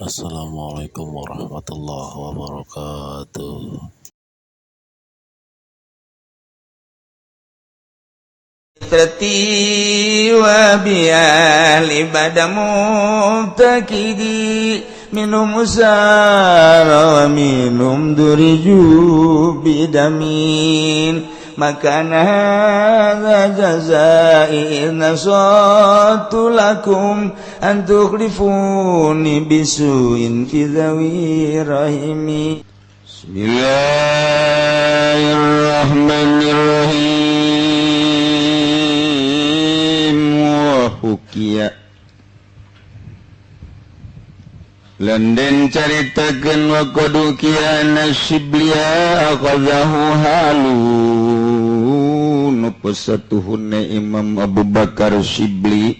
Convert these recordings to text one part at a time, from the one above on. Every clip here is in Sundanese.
Assalamualaikum warahmatullahi wabarakatuh. Fitrati wa bi'al ibadah mu'takidi minum musara wa minum duriju bidamin makana hadha jazai nasatu lakum antukhlifuni bisuin fi dhawi rahimi. Bismillahirrahmanirrahim. Wahukia Lenden caritakeun wa qadukia nasiblia aqadhahu halu nupasatuhunna Imam Abu Bakar Shibli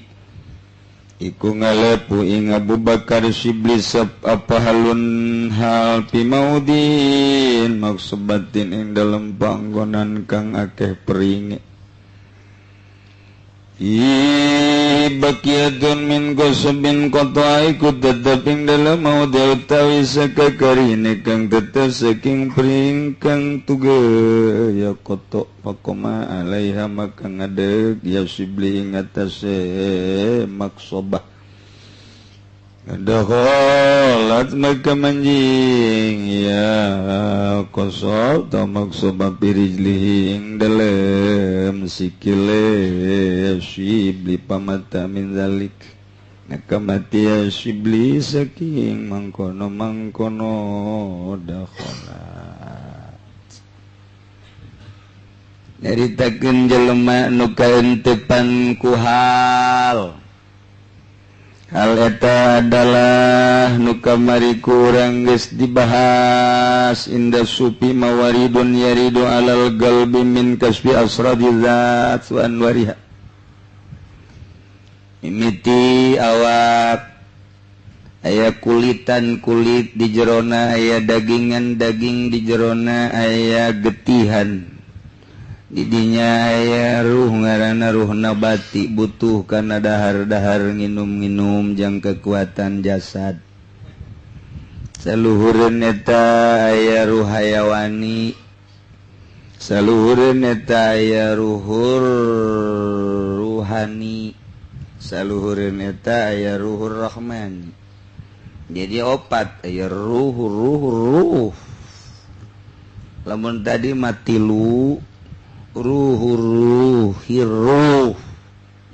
iku ngalepu ing Abu Bakar Shibli apa halun hal pimaudin maksubatin ing dalam panggonan kang akeh peringe bakiyatun min qasabin qata'i ku tetep ing dalam maudhi utawi sakakarine kang tetep saking pring kang tugaya kotok pakoma alaiha maka ngadeg ya Shibli ing atase maksobah Dakhalat maka manjing ya qasab ta maksobah pirijlihi ing dalem sikile Shibli pamata min zalik nakamati ya Shibli saking mangkono dakhalat nyaritakeun jelema nu kaentepan ku hal eta adalah nu kamari kurang geus dibahas inda supi mawaridun yaridu alal galbi min kasbi asradi zat wa anwariha mimiti awak aya kulitan kulit di jerona aya dagingan daging di jerona aya getihan didinya aya ruh ngaranna ruh nabati butuh kana dahar-dahar nginum-nginum jang kekuatan jasad saluhureun eta aya ruh hayawani saluhureun eta aya ruhur ruhani saluhureun eta aya ruhur rahmani jadi opat aya ruh lamun tadi mati lu ruh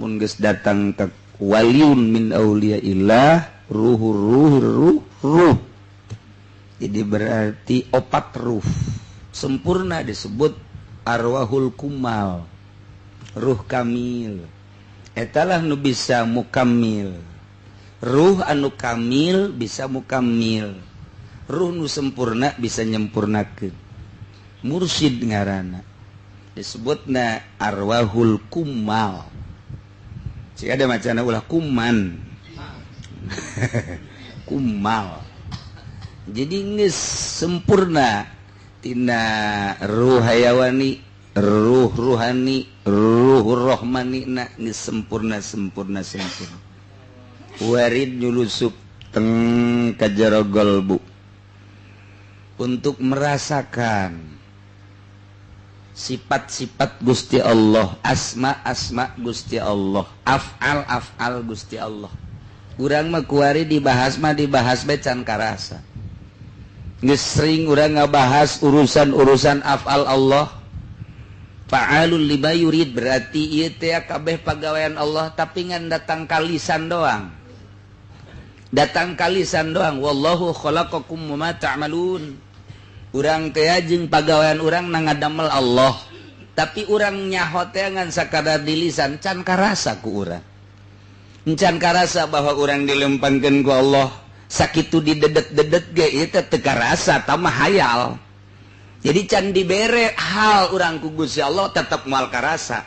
mun geus datang ka waliun min auliyaillah ruh jadi berarti opat ruh sempurna disebut arwahul kumal ruh kamil etalah nu bisa mukammil ruh anu kamil bisa mukammil ruh nu sempurna bisa nyempurnakeun mursyid ngaranna disebutna arwahul kumal jika ada macana ulah kuman kumal jadi geus sempurna tina ruh hayawani ruh ruhani ruh rohmani na geus sempurna warid nyulusup teng kajaro golbu untuk merasakan sifat-sifat Gusti Allah, asma Gusti Allah, af'al Gusti Allah. Urang mah kuari dibahas bae can karasa. Geus sering urang ngabahas urusan af'al Allah. Fa'alul lima yurid berarti ieu teh kabeh pagawean Allah tapi ngan datang kalisan doang. Wallahu khalaqakum wa ma ta'malun. Urang teh jeung pagawean urang nangadamel Allah tapi urang nyaho teh ngan sakadar di lisan can karasa ku urang can karasa bahwa urang dilempangkeun ku Allah sakitu didedet-dedet ge ieu teh teu karasa tamah hayal jadi can dibere hal urang ku Gusti Allah tetep moal karasa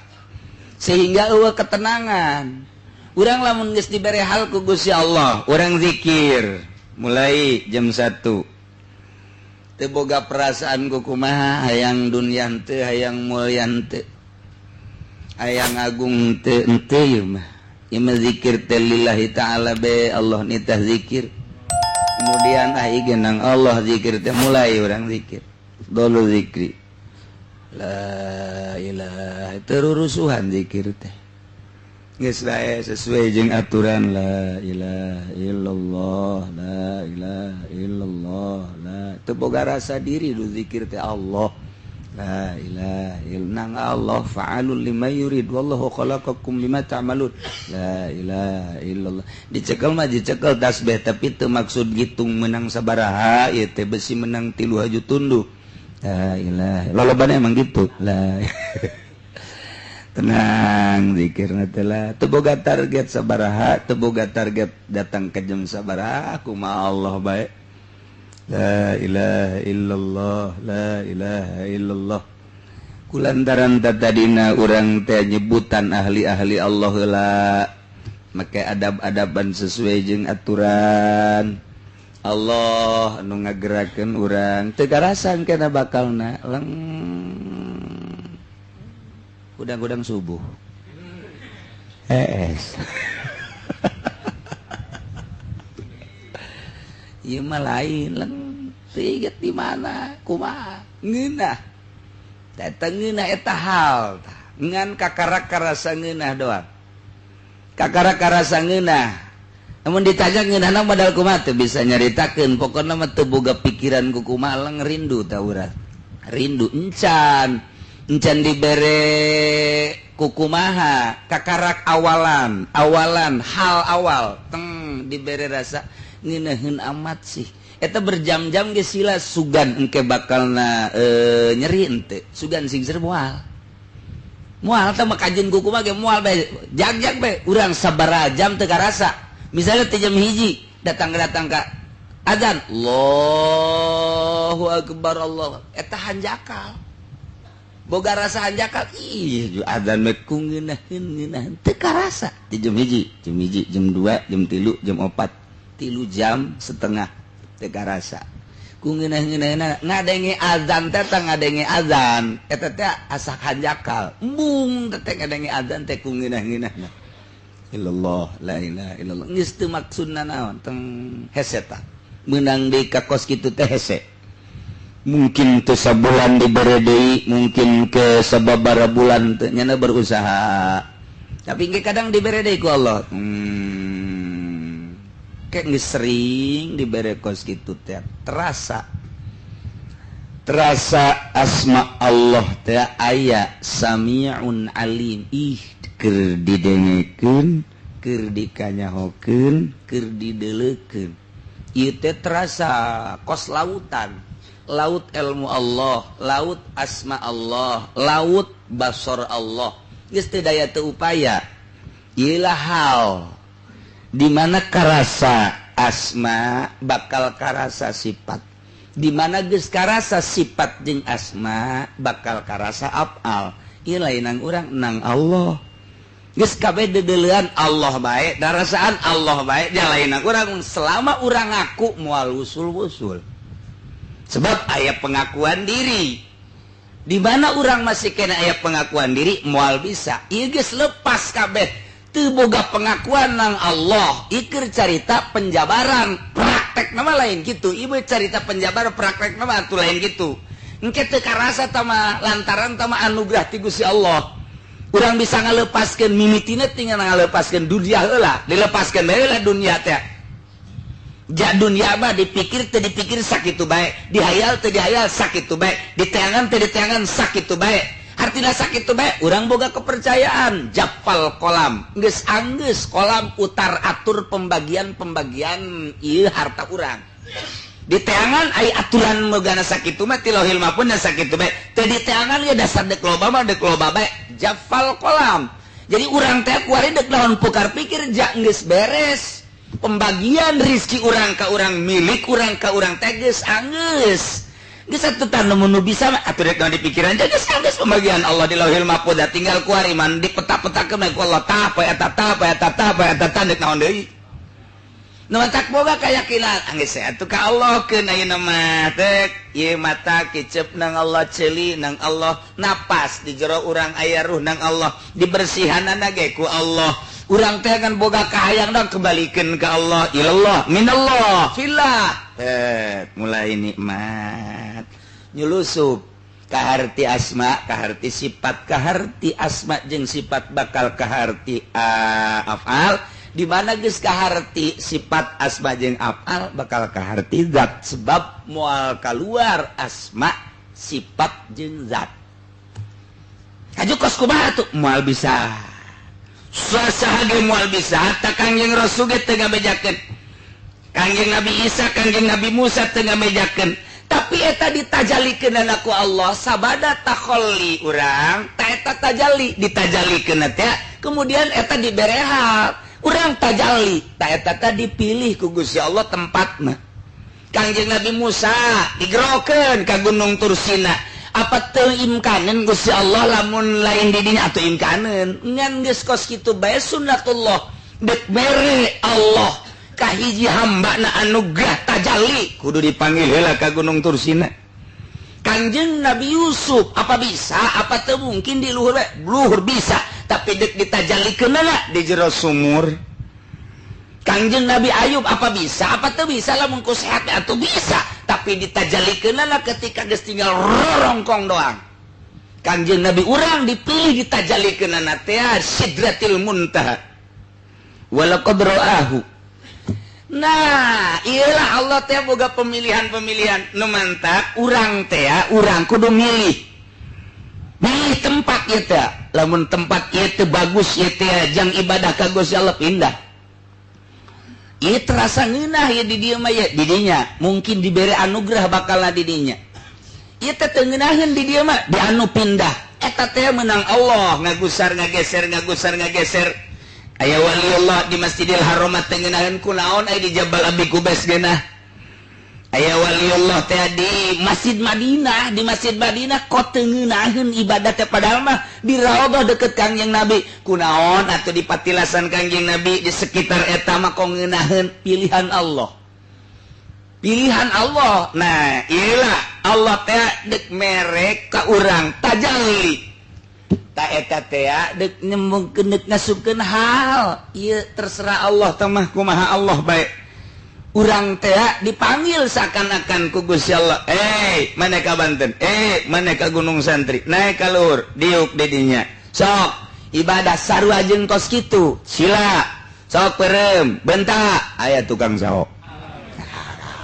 sehingga eueuh ketenangan urang lamun geus dibere hal ku Gusti Allah urang zikir mulai jam 1 teu boga perasaan ku kumaha hayang dunyan teu hayang mulyan teu hayang agung teu henteu ieu mah zikir teh lillahi ta'ala be Allah nitah zikir kemudian genang Allah zikir teh mulai orang zikir dulu zikri la ilaha terurusuhan zikir teh geus bae sesuai jeung aturan la ilaha illallah la ilaha illallah la teu boga rasa diri du zikir teh Allah la ilaha illallah Allah fa'alul lima yurid wallahu khalaqakum lima ta'malun la ilaha illallah dicekel mah dicekel tasbih tapi teu maksud gitung menang sabaraha ieu teh besi menang 3 tunduk la ilaha lolobana emang gitu la tenang zikirna teh lah teu boga target sabaraha teu boga target datang ke jam sabaraha kumaha Allah bae la ilaha illallah la ilaha illallah kulantaran tadina urang teh nyebutan ahli-ahli Allah heula make adab-adaban sesuai jeung aturan Allah anu ngagerakeun urang teu karasan kana bakalna leng udang-udang subuh ieu mah lain leng tiget di mana kumaha ngeunah eta ngeunah eta hal ngan kakarak karasa ngeunah doang kakarak karasa ngeunah namun ditanya ngeunahna modal kumaha teu bisa nyaritakeun pokona mah teu boga pikiran ku kumaha leng rindu ta urang rindu encan dibere kukumaha kakarak awalan hal awal teng dibere rasa ngeunaheun amat sih eta berjam-jam ge sila sugan engke bakalna nyeri henteu sugan singser moal teh mah kajen kukumaha ge moal bae jag bae urang sabaraha jam teu karasa misalnya teh jam 1 datang ka adzan Allahu akbar Allah eta hanjakal boga rasa hanjakal ih adzan mah ku ngeunaheun teu karasa di jam 1 jam 2 jam 3 jam 4 3 jam setengah teu karasa ku ngeunah-ngeunahna ngadenge azan teh ngadenge azan eta teh asa hanjakal embung teh ngadenge azan teh ku ngeunah-ngeunahna illallah la ilaha illallah geus teu maksudna naon teng hese tah meunang deui ka kos kitu teh hese mungkin teu sabulan dibere deui mungkin ke sababaraha bulan teu nyana berusaha tapi ge kadang dibere deui ku Allah kayak nggak sering diberi kos gitu teh terasa asma Allah teh aya sami'un alim ih keur didengekeun keur dikanyahokeun keur dideleukeun ieu teh terasa kos lautan laut ilmu Allah laut asma Allah laut basar Allah geus teu daya teu upaya ieu lah hal di mana karasa asma bakal karasa sifat di mana geus karasa sifat jeung asma bakal karasa afal ieu lainang urang nang Allah geus kabeh dedeleuan Allah bae darasaan Allah bae da lainang urang selama urang ngaku moal usul-usul sebab aya pengakuan diri di mana urang masih kena aya pengakuan diri moal bisa ieu geus lepas kabeh teu boga pengakuan nang Allah ikir carita penjabaran praktek nama lain gitu ieu carita penjabar praktek nama atuh lain gitu engke teu karasa tama lantaran tama anugerah ti Gusti Allah urang bisa ngalepaskeun mimitina tinggal ngalepaskeun dunia heula dilepaskeun bae heula dunia teh ja dunia mah dipikir teu dipikir sakitu bae dihayal teu dihayal sakitu bae diteangan teu diteangan sakitu bae artinya sakitu bae urang boga kepercayaan japal kolam geus anggeus kolam utar atur pembagian ieu harta urang di teangan aya aturan megana sakitu mah ti lauhil mahfuz sakitu bae teu di teangan ge dasar dek loba mah dek loba bae japal kolam jadi urang teh kuari dek naon pukar pikir ja geus beres pembagian rezeki urang ka urang milik urang ka urang teh geus anggeus geus atuh tanu mun bisa mah atuh rek di pikiran jadi geus pembagian Allah di lauhil mahfuz da tinggal kuari man dipeta-petakeun ku Allah tah poe eta tah poe eta tah poe eta tah dek naon deui tak boga keyakinan anggeus atuh ka Allah keun ayeuna mah teh ieu mata kicep nang Allah ceuli nang Allah napas di jero urang aya ruh nang Allah dibersihanana ge ku Allah urang teh kan boga kahayang dong kembalikeun ka Allah ilallah minallah fillah mulai nikmat nyulusup kaharti asma kaharti sifat kaharti asma jeung sifat bakal kaharti afal di mana geus kaharti sifat asma jeung afal bakal kaharti zat sebab moal keluar asma sifat jeung zat kaju kos kumaha tuh moal bisa saha ge moal bisa hatta Kangjeng Rasul ge teu ngabejakeun Kangjeng Nabi Isa Kangjeng Nabi Musa teu ngabejakeun tapi eta ditajalikeun ku Allah sabada takholli urang ta eta tajalli ditajalikeun teh kemudian eta dibere hal urang tajalli ta eta teh dipilih ku Gusti Allah tempatna Kangjeng Nabi Musa digerokeun ka Gunung Tursina apa teu imkaneun Gusti Allah lamun lain di dinya atuh imkaneun ngan geus kos kitu bae sunnatullah dek mere Allah kahiji hambana anugerah tajalli kudu dipanggil heula ka Gunung Tursina Kangjeng Nabi Yusuf apa bisa apa teu mungkin di luhur we luhur bisa tapi dek ditajallikeunna di jero sumur Kangjeng Nabi Ayub apa bisa apa teu bisa lamun ku sehat atuh bisa tapi ditajallikeunna ketika geus tinggal rorongkong doang Kangjeng Nabi urang dipilih ditajallikeunna teh Sidratil Muntaha walaqad ra'ahu. Nah iyalah Allah teh boga pemilihan-pemilihan nu mantap urang teh urang kudu milih tempat ieu teh lamun tempat ieu teh bagus ieu teh jang ibadah ka Gusti Allah pindah ieu terasa ngeunah ya di dieu mah ya di dinya mungkin dibere anugerah bakalna di dinya ieu teh teu ngeunaheun di dieu mah di anu pindah eta teh menang Allah ngagusar ngageser aya waliullah di Masjidil Haram teh ngeunaheun kunaon aya di Jabal Abi Qubais geunah aya waliullah teh di Masjid Madinah kok teu ngeunaheun ibadah teh padahal mah di raudhah deket Kangjeng Nabi kunaon atuh di patilasan Kangjeng Nabi di sekitar eta mah kok ngeunaheun pilihan Allah nah iyalah Allah teh dek merek ka urang tajalli ta eta teh dek nyembungkeun dek ngasupkeun hal ieu terserah Allah teh mah kumaha Allah bae urang teh dipanggil seakan-akan ku Gusti Allah mana ka Banten mana ka Gunung Santri naik ka luhur diuk di dinya sok ibadah sarua jeung kos kitu sila sok peureum bentak aya tukang saho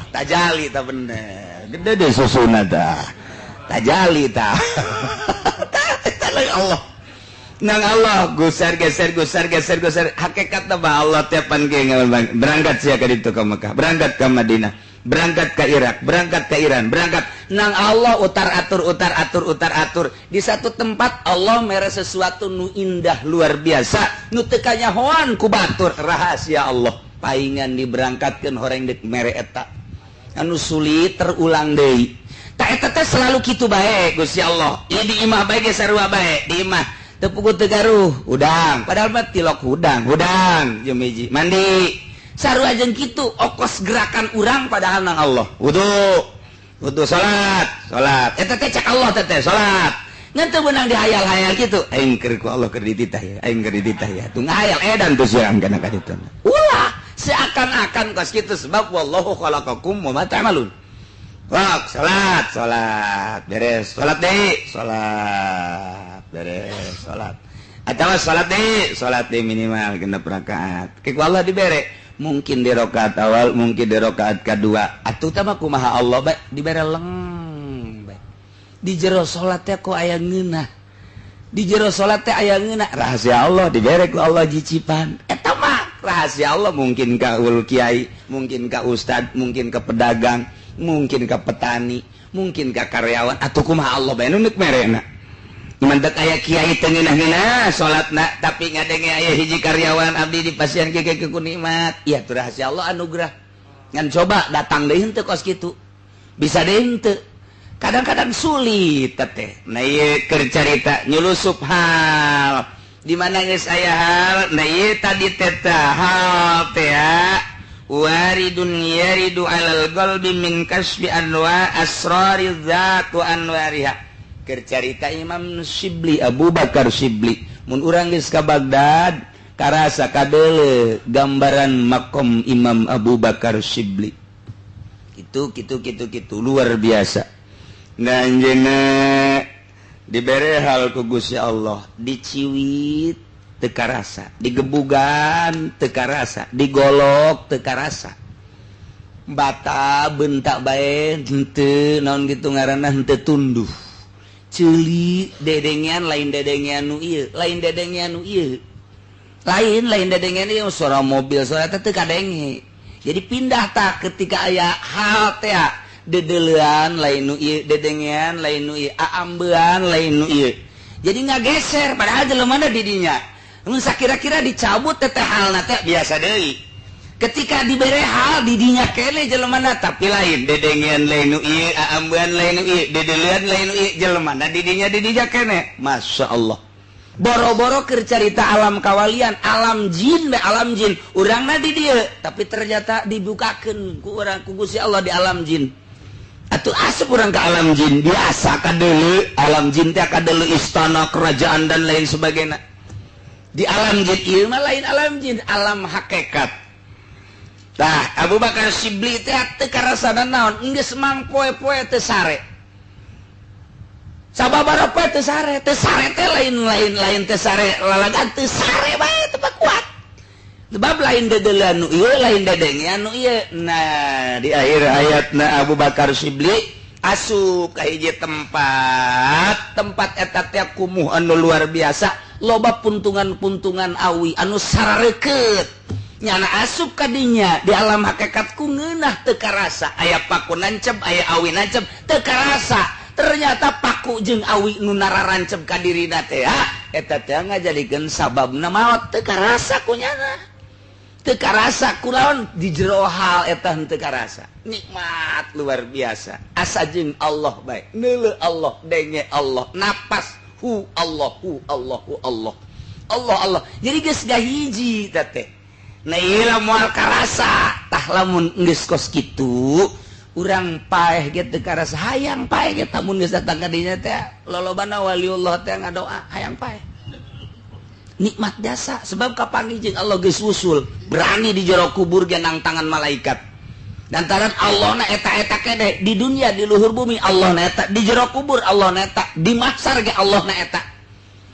tajalli tah bener gede deh susuna tah tajalli tah Allah nang Allah gusar geser hakikatna bah Allah tiapan ge berangkat sia ka ditu ka Mekah berangkat ka Madinah berangkat ka Irak berangkat ka Iran berangkat nang Allah utar atur di satu tempat Allah mere sesuatu nu indah luar biasa nu teu kanyahoan ku batur rahasia Allah paingan diberangkatkeun horeng dek mere eta anu sulit terulang deui ta eta teh selalu kitu bae Gusti Allah ieu di imah bae ge sarua bae di imah teu puguh teu garuh udang padahal mah tilok hudang jeung hiji mandi sarua jeung kitu okos gerakan urang padahal nang Allah wudu salat eta teh cek Allah teh salat ngan teu beunang dihayal-hayal kitu aing keur ku Allah keur dititah ya aing keur dititah ya tu ngahayal edan tu siang kana ka ditu ulah seakan-akan kos kitu sebab wallahu khalaqakum wa ma ta'malun salat beres salat deui beres salat atawa salat deui minimal 6 rakaat ke ku Allah dibere mungkin di rakaat awal mungkin di rakaat kadua atuh teh mah kumaha Allah bae dibere leng bae di jero salat teh kok aya ngeunah di jero salat teh aya ngeunah rahasia Allah dibere ku Allah jicipan eta mah rahasia Allah mungkin ka ul kiai mungkin ka ustad mungkin ka pedagang mungkin ka petani mungkin ka karyawan atuh kumaha Allah bae nu neuk merena mantek aya kiai teu ngeunah-ngeunah salatna tapi ngadenge aya hiji karyawan abdi dipasieun ke ku nikmat ieu teh rahasia Allah anugerah ngan coba datang deui henteu kos kitu bisa deui henteu kadang-kadang sulit teh nah ieu keur carita nyulusup hal di mana geus aya hal nah ieu tadi teh hal teh waridun yaridu alal qalbi min kasbi anwa asrari dzat wa anwariha. Keur carita Imam Syibli, Abu Bakar Syibli, mun urang geus ka Baghdad karasa kadeule gambaran makom Imam Abu Bakar Syibli. Itu luar biasa. Nanjeuna dibere hal ku Gusti Allah, diciwit teu karasa, digebugan teu karasa, digolok teu karasa. Bata bentak bae henteu naon kitu ngaranna henteu tunduh. Ceuli dedengean lain dedengean nu ieu, lain dedengean nu ieu. Lain dedengean ieu suara mobil, suara teu kadenge. Jadi pindah tak ketika aya hal teh dedelean lain nu ieu, dedengean lain nu ieu, aambean lain nu ieu. Jadi ngageser padahal jelema di dinya. Mun sakira-kira dicabut teh halna teh biasa deui. Ketika dibere hal di dinya kele jelemana tapi lain dedengean lain nu ieu, aambean lain nu ieu, dedelean lain nu ieu, jelemana di dinya kene. Masyaallah. Boro-boro keur carita alam kawalian, alam jin, urangna di dieu, tapi ternyata dibukakeun ku urang ku Gusti Allah di alam jin. Atuh asup urang ka alam jin, biasa kadeuleu alam jin teh kadeuleu istana, kerajaan dan lain sebagainya. Di alam jin ieu mah lain alam jin, alam hakikat. Tah Abu Bakar Syibli teh teu karasana naon, geus mang poe-poe teu sare. Sababaraha poe teu sare teh lain teu sare lalagan teu sare bae teu kuat. Sebab lain dedelean nu ieu, lain dedengean nu ieu. Nah, di akhir hayatna Abu Bakar Syibli asup ka hiji tempat eta teh kumuh anu luar biasa, loba puntungan-puntungan awi anu sarareukeut. Nyana asup ka dinya di alam hakikat ku ngeunah teu karasa, aya paku nancep, aya awi nancep teu karasa. Ternyata paku jeung awi nu nararancep ka dirina teh eta teh ngajadikeun sababna maot teu karasa kunyana. Teu karasa kunaon di jero hal eta henteu karasa. Nikmat luar biasa. Asa jeung Allah bae. Neuleuh Allah, denge Allah, napas hu Allah, hu Allah, hu Allah. Allah. Jadi geus gahiji teh. Nah ieu moal karasa. Tah lamun geus kos kitu, urang paeh ge teu karasa, hayang paeh ge tamun geus datang ka dinya teh lolobana waliullah teh ngadoa hayang paeh. Nikmat jasa sebab kapanggih jeung Allah geus wusul, berani di jero kubur ge nang tangan malaikat. Lantaran Allah na eta kene di dunia di luhur bumi Allah na eta, di jero kubur Allah na eta, di mahsyar ge Allah na eta.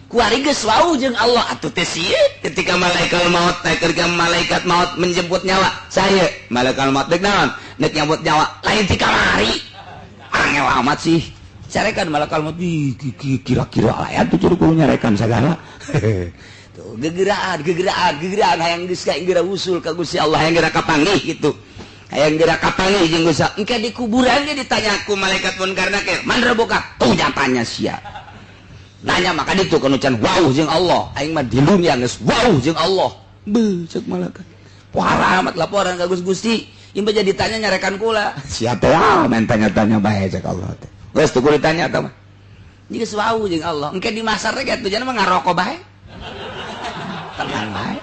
Kuari geus wau jeung Allah atuh teh sieun ketika malaikat maut menjemput nyawa. Saya malaikat maut deuk naon? Nek nyambut nyawa lain ti kamari. Angel amat sih. Carekan malaikat maut kira-kira aya tuh kudu nyarekan sagala. Tuh gegeraan hayang geus ka geura usul ka Gusti Allah, hayang geura kapanggih kitu. Hayang geura kapanggih jeung Gusti. Engke di kuburan ge ditanya ku malaikat munkarna ke, "Man rabbuka?" Tuh nyatanya sia. Nanya maka ditu kana can wow jeung Allah. Aing mah di dunia geus wow jeung Allah. Beuh ceuk malaikat. Poara amat laporan ka Gusti. Ieu jadi ditanya nyarekan kula. Sia teh men tanya-tanya bae ceuk Allah teh. Geus teu kudu ditanya eta mah. Geus wow jeung Allah. Engke di masar ge atuh jangan mah ngaroko bae. Tenang bae.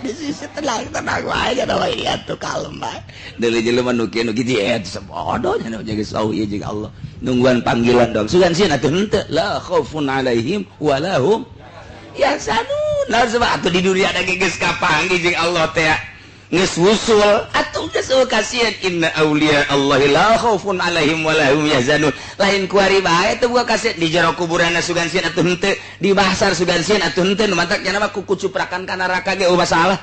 Di sisi tenang bae kada wae atuh kalem bae. Deuleu jelema nu kieu nu kitu eta sabodo nya nu geus wow ieu jeung Allah. Nungguan panggilan dong. Sugan sieun atuh henteu la khaufun alaihim wa lahum yahzanun. Nah sebab atuh di dunia ada geus kapanggih jeung Allah teh geus wusul atuh geus kasieun inna auliya Allahi la khaufun alaihim wa lahum yahzanun. Lain kuari bae teu buka kasieun di jero kuburanna sugan sieun atuh henteu, di mahsyar sugan sieun atuh henteu, nu mantak nya mah kukucuprakan ka neraka ge masalah.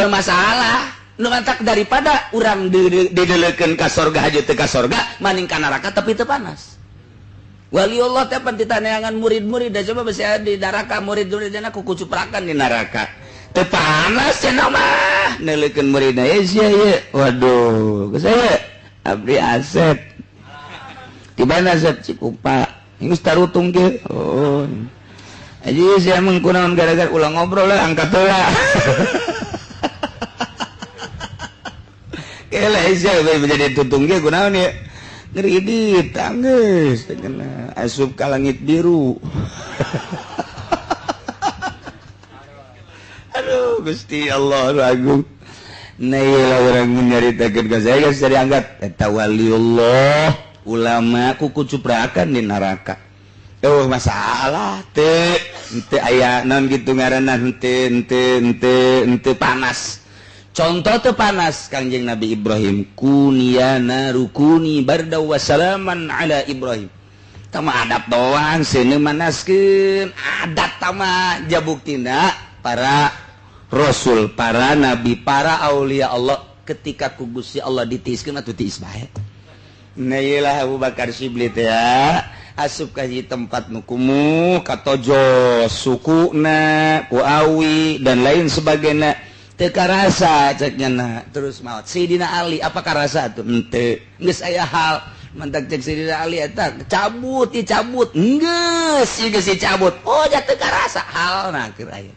Masalah. Nu mantak daripada urang dideleukeun ka sorga haja teu ka sorga, maning ka neraka tapi teu panas. Waliullah teh pan ditaneangan murid-murid da coba basa di neraka murid-muridna kukucuprakan di neraka. Teu panas cenah mah. Neuleukeun muridna sia ieu. Waduh, geus aya abdi Asep. Di mana Asep Cikupa? Geus tarutung ge. Oh. Aji sia mung kunaon gara-gara ulah ngobrol lah angkat heula. Kela sia menjadi tutung ge kunaon ya? Ngeridit geus teh kena asup ka langit biru. Aduh Gusti Allah agung. Nah iyalah orang menyaritakeun ka saya geus diangkat eta waliullah ulama kuku cuprakan di neraka. Oh masalah teu aya naon kitu ngaranna henteu panas. Contoh teu panas Kangjeng Nabi Ibrahim kuniyana rukuni barda wa salaman ala Ibrahim. Tama adab doang seuneu manaskeun adat tama jabuktina para rasul, para nabi, para aulia Allah ketika ku Gusti Allah ditiiskeun atuh tiis bae. Nah iyalah Abu Bakar Shibli teh ya asup ka hiji tempat nu kumuh katojo sukuna ku awi dan lain sebagainya teu karasa ceknya terus maot Sayyidina Ali apa karasa atuh henteu geus aya hal mantak cek Sayyidina Ali eta cabut geus cabut oh nya teu karasa halna keur aya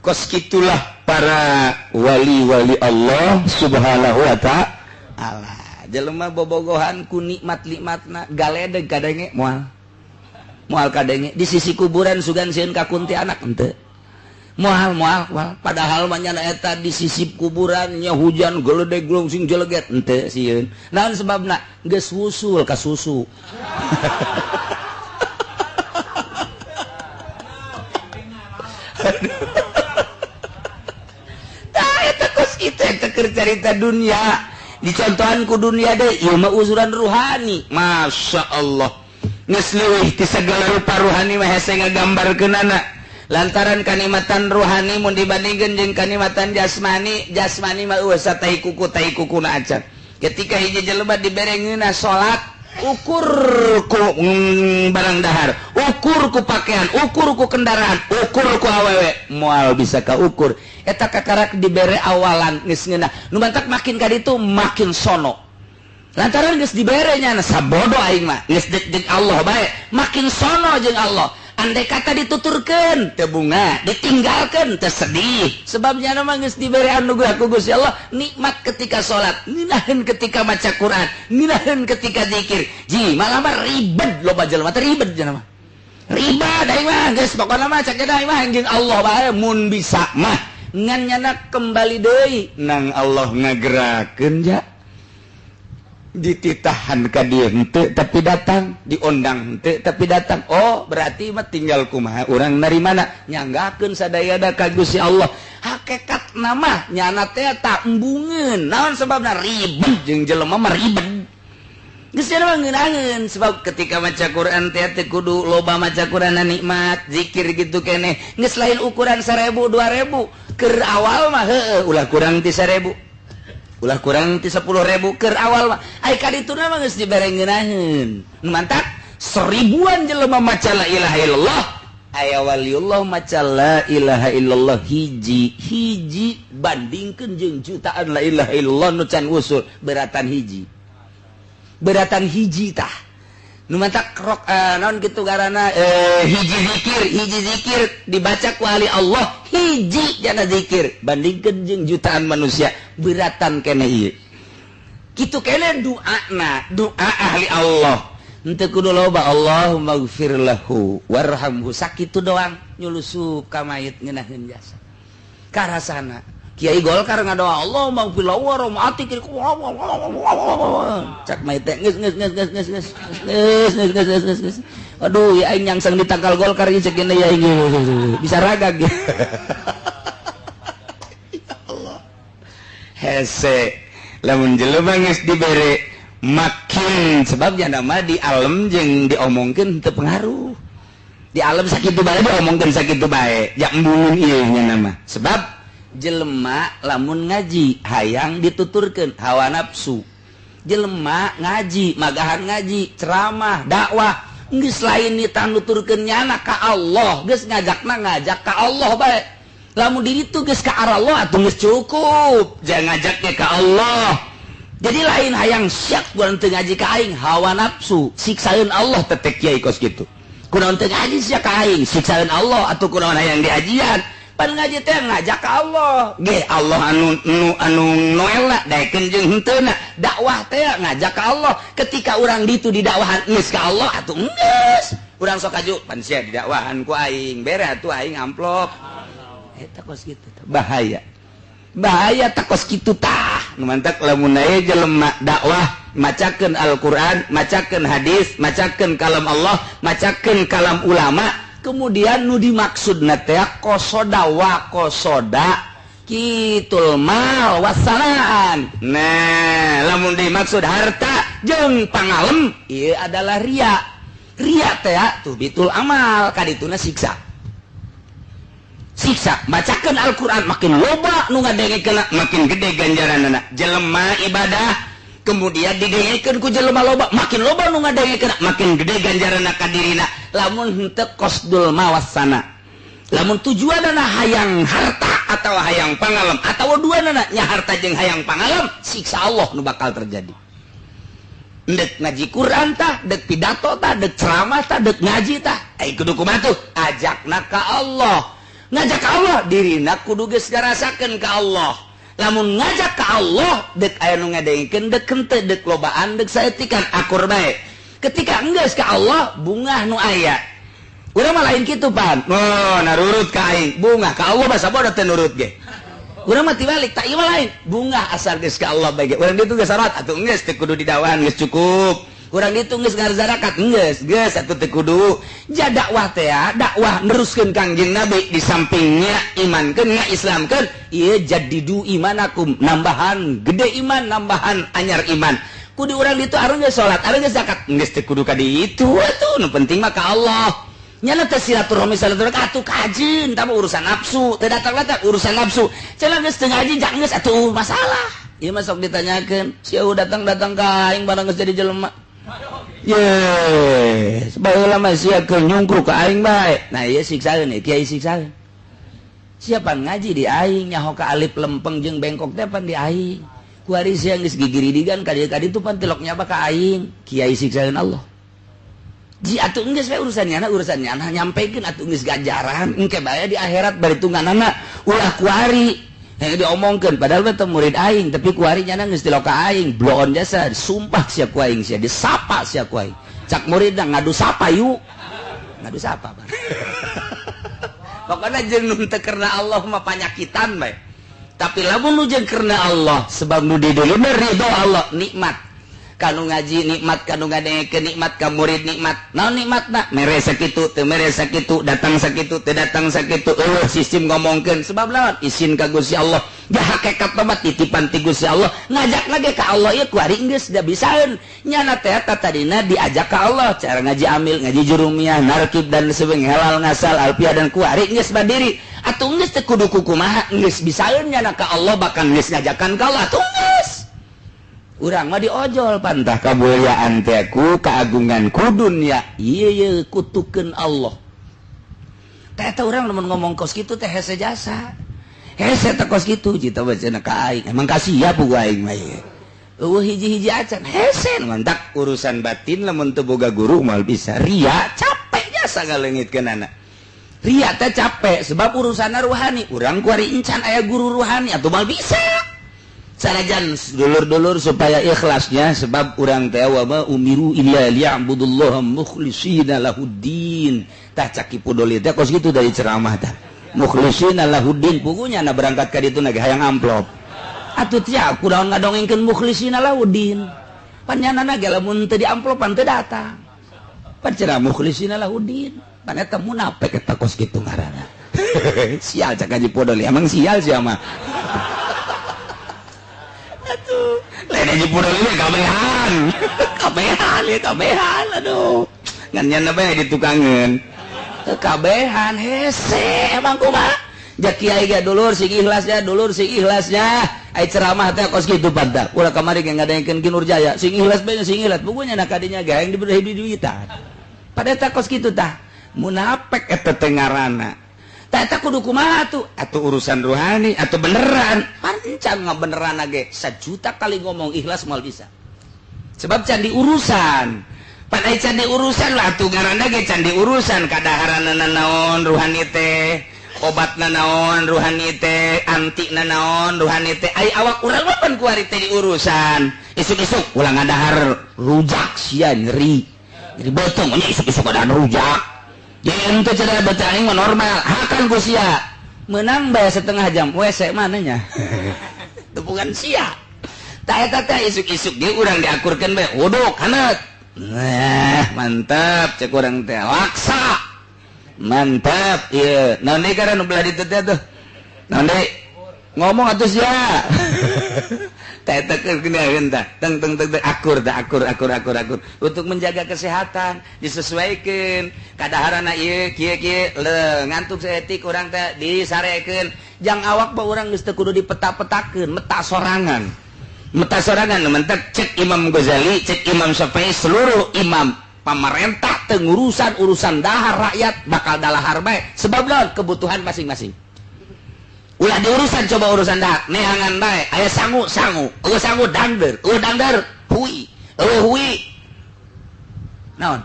kos kitulah para wali-wali Allah subhanahu wa ta'ala jelema bobogohan ku nikmat-nikmatna galedeg kadenge moal kadenge di sisi kuburan sugan sieun ka kunti anak henteu moal padahal mah nya eta di sisi kuburan nya hujan geledeg glungsing jeleget henteu sieun naon sebabna geus wusul ka susu tah eta kos kitu eta keur carita dunia dicontohan ku dunia deh ieu mah uzuran ruhani masya Allah geus leuwih ti sagala rupa ruhani mah hese ngagambarkeunana lantaran kanikmatan ruhani mun dibandingkeun jeung kanikmatan jasmani mah eueuh tai kukuna acan ketika hiji jelema diberengeunna salat ukur ku barang dahar ukur ku pakaian ukur ku kendaraan ukur ku awewe moal bisa ka ukur eta kakarak dibere awalan geus ngeunah nu mantak makin ka ditu makin sono lantaran geus dibere nya sabodo aing mah geus deuk Allah bae makin sono jeung Allah andai kata dituturkeun teu bunga ditinggalkeun teu sedih sebabnya mah geus dibere anugerah ku Gusti Allah nikmat ketika salat nginaheun ketika maca Quran nginaheun ketika zikir ji malah mah ribet loba jelema teh ribet cenah mah ribet aing mah geus pokona mah cek aing mah jeung Allah bae mun bisa mah ngan nyana kembali deui nang Allah ngagerakeun ja dititahan ka dieu henteu tapi datang diundang henteu tapi datang oh berarti mah tinggal kumaha urang narimana nyanggakeun sadayana ka Gusti Allah hakikatna mah nyana teh tak embungeun naon sebabna ribet jeung jelema mah ribet geus mah ngeunaheun sebab ketika maca Quran teh kudu loba maca Quran nikmat zikir gitu keneh geus lain ukuran 1000 2000 keur awal mah heueuh ulah kurang ti 1000 ulah kurang ti 10.000 keur awal mah ai kadituna mah geus dibere ngeunaheun mantap 1000-an jelema maca la ilaha illallah aya waliullah maca la ilaha illallah hiji bandingkeun jeung jutaan la ilaha illallah nu can usul beratan hiji tah nu mantak naon kitu ngaranna hiji zikir dibaca ku ahli Allah hiji jana zikir bandingkeun jeung jutaan manusia beratan keneh ieu kitu keneh doa ahli Allah henteu kudu loba Allahumma ighfir lahu warhamhu sakitu doang nyulusup ka mayit ngeunaheun jasa karasana Kiai Golkar ngadoa Allahumma ighfir lahu warhamati cak mayit teh geus aduh ya aing nyangsang di tangkal Golkar ieu cek ya aing bisa ragag ya Allah hese lamun jelema geus dibere makin sebabnya nama di alam jeung diomongkeun teu pengaruh di alam sakitu bae diomongkeun sakitu bae jak embungeun ieu nya nama sebab jelema lamun ngaji hayang dituturkeun hawa nafsu jelema ngaji magahan ngaji ceramah dakwah geus lain ditanuturkeun nyana ka Allah geus ngajak ka Allah bae lamun diri tu geus ka Allah atuh geus cukup jangan ngajaknya ka Allah jadi lain hayang syak kunaon teu ngaji ka aing hawa nafsu siksaeun Allah tetek kiai kos kitu kunaon teu ngaji sia ka aing siksaeun Allah atuh kunaon hayang diajian pan ngaji teh ngajak ka Allah ge Allah anu noelna daekeun jeung henteuna dakwah teh ngajak ka Allah ketika urang ditu didakwahan geus ka Allah atuh geus urang sok aju pan sia didakwahan ku aing bere atuh aing amplop kos gitu bahaya takos gitu tah mantap lamun aya jelema dakwah macakeun Al-Qur'an macakeun hadis macakeun kalam Allah macakeun kalam ulama kemudian nu dimaksudna teh kosoda wa kosoda kitul mal wasanaan nah lamun dimaksud harta jeung pangalem ieu adalah ria teh tuh bitul amal kadituna siksa bacakan Al-Quran makin loba nu ngadengekeun makin gede ganjaranna jelema ibadah kemudian didengekeun ku jelema loba makin loba nu ngadengekeun makin gede ganjaranna ka dirina lamun henteu qasdul mawasana lamun tujuanna hayang harta atau hayang pangalem atau duanana nya harta jeung hayang pangalem siksa Allah nu bakal terjadi dek ngaji Quran tah dek pidato tah dek ceramah tah dek ngaji tah kudu kumaha tuh ajakna ka Allah ngajak ka Allah dirina kudu geus ngarasakeun ka Allah lamun ngajak ka Allah dek aya nu ngadengkeun dek henteu dek lobaan dek saeutik akur bae ketika enggeus ka Allah bungah nu aya urang mah lain kitu pan narurut ka aing bungah ka Allah basa bodas teh nurut ge urang mah tibalik tak ieu mah lain bungah asal geus ka Allah bae ge urang ditu geus salat atuh enggeus teh kudu didawan geus cukup kurang itu geus ngarzarakat geus atuh teu kudu ja dakwah teh dakwah neruskeun Kangjeng Nabi di sampingnya imankeun ngaislamkeun ieu jadidu imanakum nambahan gede iman nambahan anyar iman kudu urang ditu areun geus salat areun geus zakat geus teu kudu ka ditu atuh nu penting mah ka Allah nyana teh silaturahmi atuh kajeun tah urusan nafsu teu datang-datang urusan nafsu cenah geus teu ngaji jak geus atuh masalah ieu mah sok ditanyakeun sieu datang-datang ka aing barang geus jadi jelema yes baheula mah sia keur nyungkru ka aing bae nah ieu siksaeun kiai siksaeun siapa ngaji di aing nyaho ka alif lempeng jeung bengkok teh pan di aing ku ari sia geus gigiridigan ka dieu ka ditu pan tilok nyaba ka aing kiai siksaeun Allah ji atuh geus we urusannya nyampekeun atuh geus ganjaran engke bae di akhirat bari tungganana ulah ku ari diomongkeun padahal teh murid aing tapi ku ari nyana geus tilok ka aing bloon jasa sumpah sia ku aing sia disapa sia ku aing cak muridna ngadu sapa yuk ngadu sapa bang pokona jeung nu teu karena Allah mah panyakitan bae tapi lamun nu jeung karena Allah sebab nu di dieu ridho Allah nikmat kanu ngaji nikmat kanu ngadengekeun nikmat ka murid nikmat naon nikmatna mere sakitu teu mere sakitu datang sakitu teu datang sakitu sistem ngomongkeun sebab naon izin ka Gusti Allah ja hakikat mah titipan ti Gusti Allah ngajak lagi ka Allah ieu ku ari geus da bisaeun nyana teh tadina diajak ka Allah cara ngaji amil ngaji jurumiyah narkib dan sebagainya halal ngasal alfiah dan ku ari geus berdiri atuh geus teu kudu kumaha geus bisaeun nyana ka Allah bahkan geus ngajakan ka Allah atuh geus urang mah diojol pantah kamuliaan teh ku keagungan ku dunya ieu kutukeun Allah teh urang lamun ngomong kos kitu teh hese jasa hese teh kos kitu cita bacana ka aing emang kasiap ku aing mah eueuh hiji-hiji acan hese mantak urusan batin lamun teu boga guru moal bisa ria capek jasa ngaleungitkeunana ria teh capek sebab urusanna ruhani urang ku ari encan aya guru ruhani atuh moal bisa sanajan dulur-dulur supaya ikhlasnya sebab urang teh wa umiru illa liya'budullaha mukhlishina lahuddin tah caki pudoli teh kos kitu dari ceramah tah mukhlishina lahuddin pugunya na berangkat ka ditu ge hayang amplop atuh tia kunaon ngadongengkeun mukhlishina lahuddin panyanana ge lamun teu di amplopan teu datang pan cenah mukhlishina lahuddin pan eta munafik eta kos kitu ngaranna sial cak haji pudoli emang sial sia mah lain aja pudol ini kabehan aduh nganyan apa ya ditukangan kabehan hese emang kumaha jak kiai ge dulur sing ikhlasnya ai ceramah teh kos kitu pantak ulah kamari ge ngadengkeun Ki Nurjaya sing ikhlas bae sing ikhlas pugunya na kadinya ge hayang diberi duitan pada teh kos kitu tah munafik eta teh ngaranna tata kudu kumaha atuh urusan rohani atau beneran pancang beneran ge 1 juta kali ngomong ikhlas moal bisa sebab candi urusan pan ai candi urusan lah atuh ngaranna ge candi urusan kadaharanna naon rohani teh obatna naon rohani teh antina naon rohani teh ai awak urang mah pan ku ari teh di urusan isuk-isuk ulah ngadahar rujak sia nyeri botong nya isuk-isuk ada rujak jadi ente cara baca aing mah normal hakan ku sia menang bayar setengah jam WC mananya tepungan sia tak eta teh isuk-isuk dia urang diakurkeun bae wuduk hanat nah mantap cek urang teh laksa mantap ieu naon deui karena nu belah ditu teh tuh naon deui ngomong atuh sia teh teh keun tah teng akur untuk menjaga kesehatan disesuaikan kadaharana ieu kieu le ngantuk saeutik urang teh disarekeun jang awak ba urang geus teu kudu dipeta-petakeun meta sorangan mentek cek Imam Ghazali cek Imam Syafi'i seluruh imam pamarentah teu urusan dahar rakyat bakal dalahar bae sebab naon kebutuhan masing-masing ulah diurusan coba urusan dah nehangan bae aya sangu dangder hui naon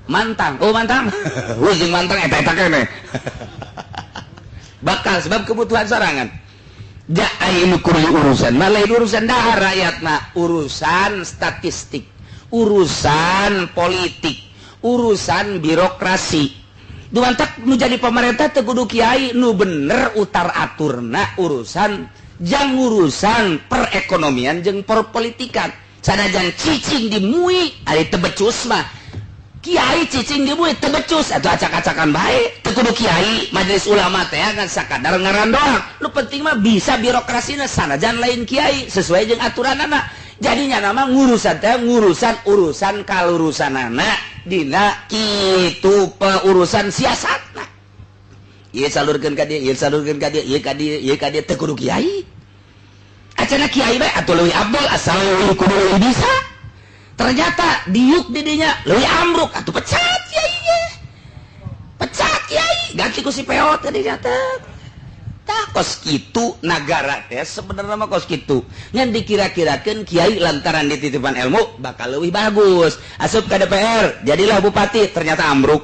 mantang hui jeung mantang eta kene bakal sebab kebutuhan sorangan ja aya urusan lain urusan dahar rakyat mah urusan statistik urusan politik urusan birokrasi dumantak nu jadi pemerintah teu kudu kiai nu bener utar aturna urusan jang urusan perekonomian jeung perpolitikan sanajan cicing dimui ari teu becus mah kiai cicing dimui teu becus atuh acak-acakan bae teu kudu kiai majelis ulama teh kan sakadar ngaran doang nu penting mah bisa birokrasina sanajan lain kiai sesuai jeung aturanana jadinya nama ngurusan teh urusan kalurusanana dina kitu urusan siasatna ieu salurkeun ka dieu ieu ka dieu teu kudu kiai acara kiai bae atuh leuwih abdul asal leuwih kudu leuwih bisa ternyata diuk di dinya leuwih ambruk atuh pecat kiai ganti ku si peot tadi nyata tak kos kitu nagara teh sebenarnya mah kos kitu ngan dikira-kirakeun kiai lantaran dititipan ilmu bakal leuwih bagus asup ka DPR jadilah bupati ternyata ambruk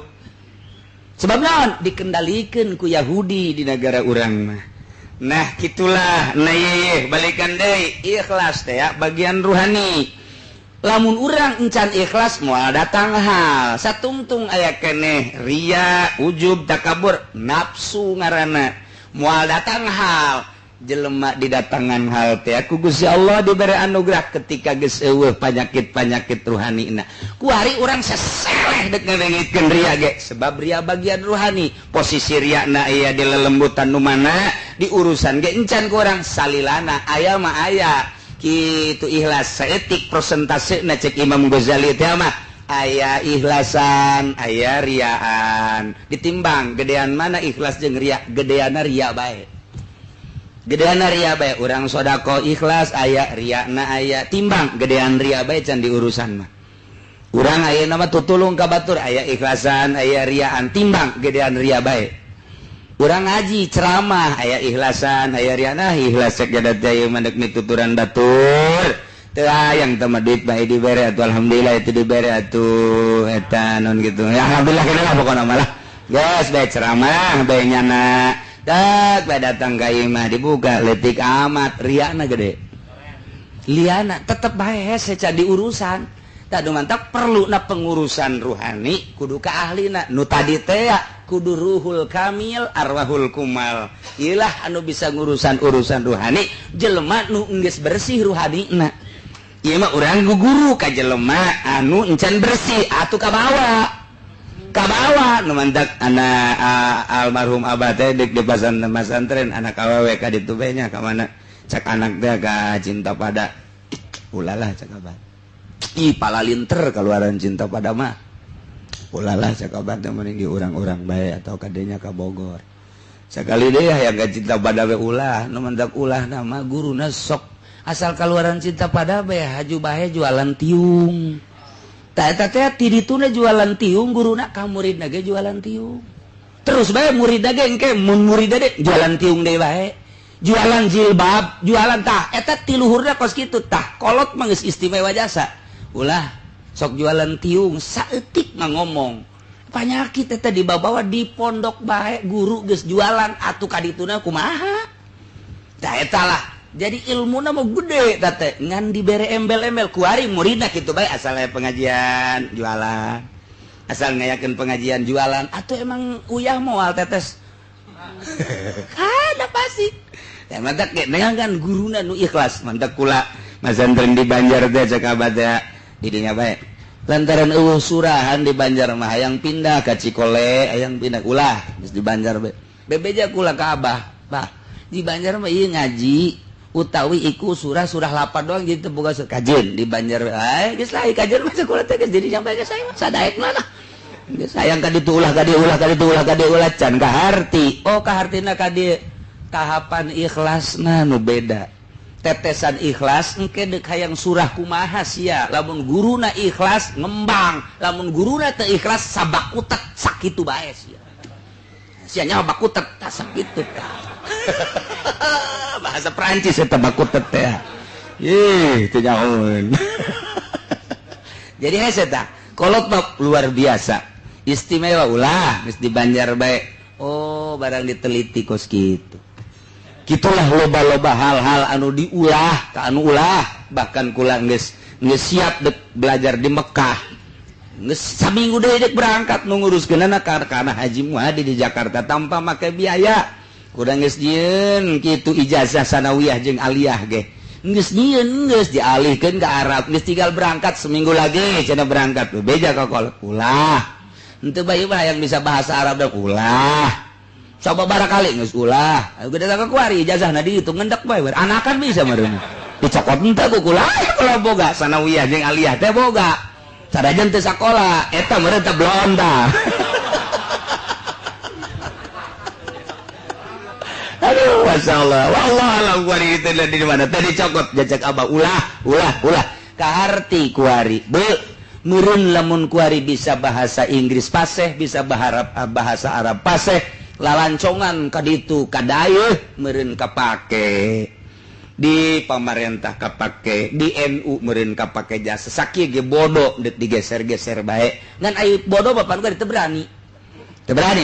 sebab naon dikendalikeun ku Yahudi di negara urang mah nah kitulah nah ieu balikan deui ikhlas teh ya bagian ruhani lamun urang encan ikhlas moal datang hal satungtung aya keneh ria ujub takabur nafsu ngaranna moal datang hal jelema didatangan hal teh ku Gusti Allah diberi anugerah ketika geus eueuh panyakit ruhanina ku ari urang saseleh dek ngadengitkeun ria ge sebab ria bagian ruhani posisi riana aya di lelembutan nu mana di urusan ge encan ku urang salilana aya mah aya kitu ikhlas saeutik persentasena cek Imam Ghazali teh mah aya ikhlasan aya riaan ditimbang gedean mana ikhlas jeung ria gedeana ria bae urang sodako ikhlas aya riana aya timbang gedean ria bae can di urusan mah urang aya nama tutulung ka batur aya ikhlasan aya riaan timbang gedean ria bae urang ngaji ceramah aya ikhlasan aya riana ikhlas cek jadat ieu mandek mituturan batur teu hayang teh mah duit bae dibere atuh alhamdulillah itu dibere atuh eta non gitu ya alhamdulillah kana lah pokona mah lah geus bae ceramah bae nyana dak bae datang ka imah dibuka leutik amat riana gede liana tetep bae hese can diurusan tah dumantak perluna pengurusan ruhani kudu ka ahlina nu tadi teh kudu ruhul kamil arwahul kumal ilah anu bisa ngurusan urusan ruhani jelema nu geus bersih ruhanina ieu mah urang guguru ka jelema anu encan bersih atuh ka bawa nu mantak anak almarhum abah teh dek di pesantren anak awewe ka ditu bae nya ka mana cak anak teh ka cinta pada ulalah cak abah ih palalinter kaluaran cinta pada mah ulalah cak abah teh mending urang-urang bae atau kadenya ka Bogor sakali deui hayang ka cinta pada we ulah nu mantak ulah nama guruna sok asal kaluaran cinta pada bae haju bae jualan tiung tak eta teh ti dituna jualan tiung guruna ka muridna ge jualan tiung terus bae muridna ge engke mun muridna de jualan tiung deui bae jualan jilbab jualan tah eta ti luhurna kos kitu tah kolot mah geus istimewa jasa ulah sok jualan tiung saeutik mah ngomong panyakit eta dibawa di pondok bae guru geus jualan atuh ka dituna kumaha tah eta lah jadi ilmuna mau gede teh ngan dibere embel-embel kuari muridna kitu bae asal pengajian jualan asal ngayakeun pengajian jualan atuh emang uyah moal tetes Kada pasti. Ya mantap kan guruna nu ikhlas mantap kula masantren di Banjar teh cek abad teh didinya bae. Lantaran surahan di Banjar mah hayang pindah ka Cikole, hayang pindah ulah geus di Banjar bae. Bebeja kula ka Abah. Bah, di Banjar mah ieu ngaji utawi iku surah lapar doang gitu boga kajen di Banjar. Ai geus lain kajen mah kula teh geus jadi sampai ke saya sadaekna lah. Sayang ka ditu ulah ka diulah can kaharti. Oh kahartina ka dieu tahapan ikhlasna nu beda. Tetesan ikhlas engke deuk hayang surah kumaha sia. Lamun guruna ikhlas ngembang, lamun guruna teu ikhlas sabakutet sakitu bae sia. Sia nya bakutet tah sakitu tah. Bahasa Prancis eta bakutet teh. Ih, teu nyahoeun. Jadi hese tah, kolot mah luar biasa. Istimewa ulah geus di Banjar bae. Oh, barang diteliti kos kitu. Gitulah loba-loba hal-hal anu diulah ka anu ulah, bahkan kula geus siap dek belajar di Mekah. Geus saminggu deui dek berangkat nu nguruskeunana kana Haji Muhadi di Jakarta tanpa make biaya. Kurang geus nyieun kitu ijazah sanawiyah jeung aliyah ge. Geus nyieun geus dialihkeun ka Arab, geus tinggal berangkat seminggu lagi cenah berangkat. Beja ka kolot ulah. Henteu bae yang bisa bahasa Arab dah ulah. Coba barakali geus ulah. Gede ka kuari ijazahna dihitung ngendek bae. Anakan bisa meureun. Dicokot henteu ku kula kalau boga sanawiyah jeung aliyah teh boga. Sadajan teu sakola, eta meureun teh blonda. Aduh, masyaallah. Wallah alam kuari itu di mana? Tadi cokot jajak abah ulah. Kaharti kuari. Meureun lamun kuari bisa bahasa Inggris paseh, bisa bahasa Arab paseh. Lalancongan kaditu kadayeuh meureun kapake di pamarentah kapake di NU meureun kapake jasa sakieu ge bodoh deuk digeser-geser bae ngan aya bodoh bapan teu berani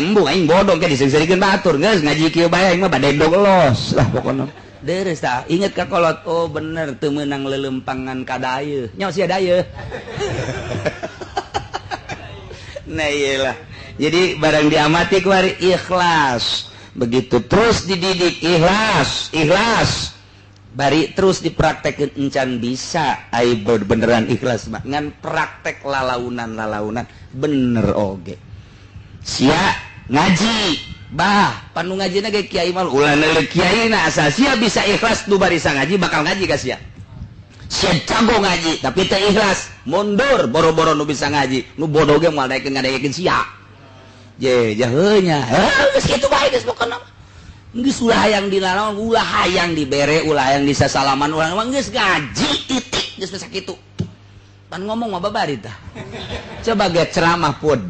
embung aing bodoh ke disengserikeun batur geus ngaji kieu bae aing mah bade los lah pokona deres tah inget ka kolot oh bener teu meunang leulempangan kadayeuh nya sia dayeuh nah iyalah. Jadi barang diamati kuari ikhlas. Begitu terus dididik ikhlas. Bari terus dipraktekeun encan bisa ai beneran ikhlas mah. Ngan praktek lalaunan bener oge. Sia ngaji. Bah, panu ngajina ge kiai mah ulah neuleuh kiaina asal sia bisa ikhlas nu barisa ngaji bakal ngaji ka sia. Sia jago ngaji tapi teu ikhlas, mundur boro-boro nu bisa ngaji. Nu bodoh ge moal ngadegekeun sia. Je jaheunya geus kitu bae geus pokona geus ulah hayang dinanaon ulah hayang dibere ulah hayang disasalaman ulah geus ngaji titik geus sakitu pan ngomong mah babari tah coba ge ceramah pun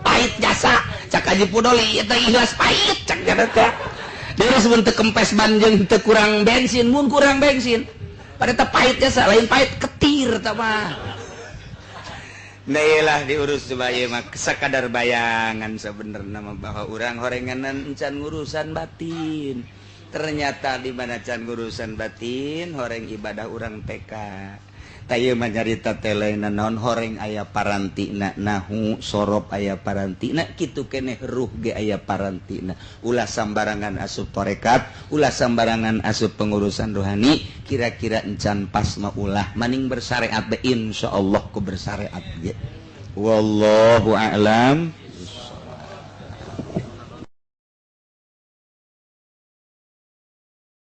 pahit jasa cak Haji Pudoli eta ikhlas pahit cak kana teh deureuh mun teu kempes ban jeung teu kurang bensin mun kurang bensin pada teh pahit jasa lain pahit ketir tah mah. Nailah diurus supaya mak sekadar bayangan sebenarnya bahwa orang horenganan encan urusan batin. Ternyata di mana can urusan batin horeng ibadah orang TK. Tayeuna mah nyarita teh lainna naon horeng aya parantina nahu sorop aya parantina kitu keneh ruh ge aya parantina. Ulah sambarangan asup tarekat, ulah sambarangan asup pengurusan rohani, kira-kira encan pas mah ulah maning bersyariat be insyaallah ku bersyariat ge. Wallahu a'lam.